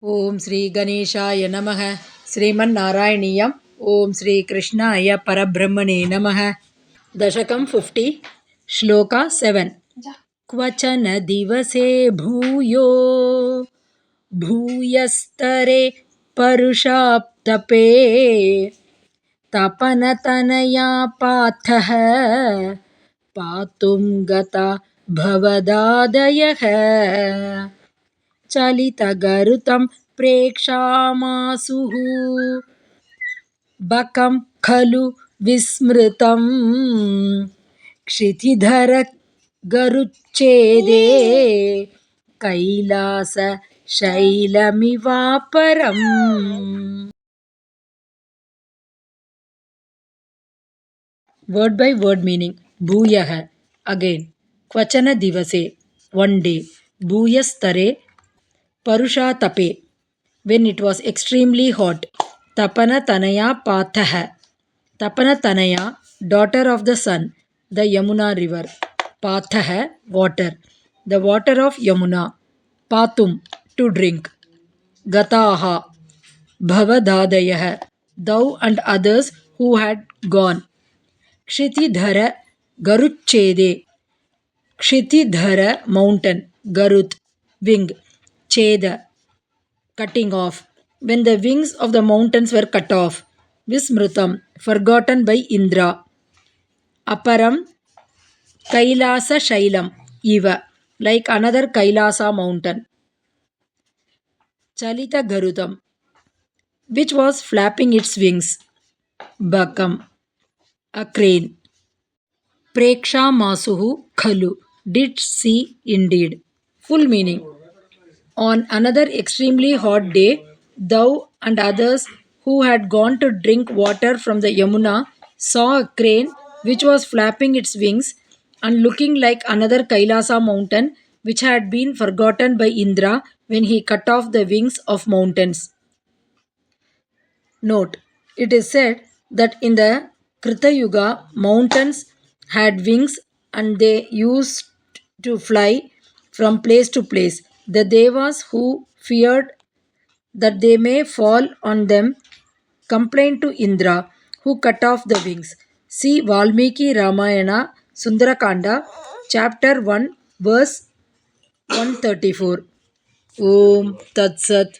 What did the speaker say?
ಓಂ ಶ್ರೀ ಗಣೇಶಾಯ ನಮಃ. ಶ್ರೀಮನ್ನಾರಾಯಣೀಯಂ. ಓಂ ಶ್ರೀ ಕೃಷ್ಣಾಯ ಪರಬ್ರಹ್ಮಣೇ ನಮಃ. ದಶಕಂ 50, ಶ್ಲೋಕ 7. ಕ್ವಚನ ದಿವಸೇ ಭೂಯೋ ಭೂಯಸ್ತರೆ ಪರುಷಾಪ್ತಪೇ ತಪನತನಯಾ ಪಾರ್ಥಃ ಪಾತುಂ ಗತಾ ಭವದಾದಯಃ ಚಲಿತಗರುತಂ ಪ್ರೇಕ್ಷಾಮಾಸುಃ ಬಕಂ ಖಲು ವಿಸ್ಮೃತಂ ಕ್ಷಿತಿಧರ ಗರುಚ್ಛೇದೇ Kailasa ಶೈಲಮಿವಾಪರಂ. Word by word meaning. Bhuyah, again. Kvachana divase, one day. Bhuyastare, Parusha tape, when it was extremely hot. Tapana tanaya pathaha, Tapana tanaya, daughter of the sun, the Yamuna river. Pathaha, water, the water of Yamuna. Patum, to drink. Gataha, bhavadadayah, thou and others who had gone. Kshitidhara, Garuchede, Kshitidhara, mountain, Garut, wing, Cheda, cutting off, when the wings of the mountains were cut off. Vismrutam, forgotten by Indra. Aparam, Kailasa Shailam, Eva, like another Kailasa mountain. Chalita Garutam, which was flapping its wings. Bakam, a crane. Preksha Masuhu Khalu, did see indeed. Full meaning. On another extremely hot day, thou and others who had gone to drink water from the Yamuna saw a crane which was flapping its wings and looking like another Kailasa mountain which had been forgotten by Indra when he cut off the wings of mountains. Note, it is said that in the Krita Yuga, mountains had wings and they used to fly from place to place. The Devas who feared that they may fall on them complained to Indra, who cut off the wings. See Valmiki Ramayana, Sundarakanda, chapter 1, verse 134. Om Tat Sat.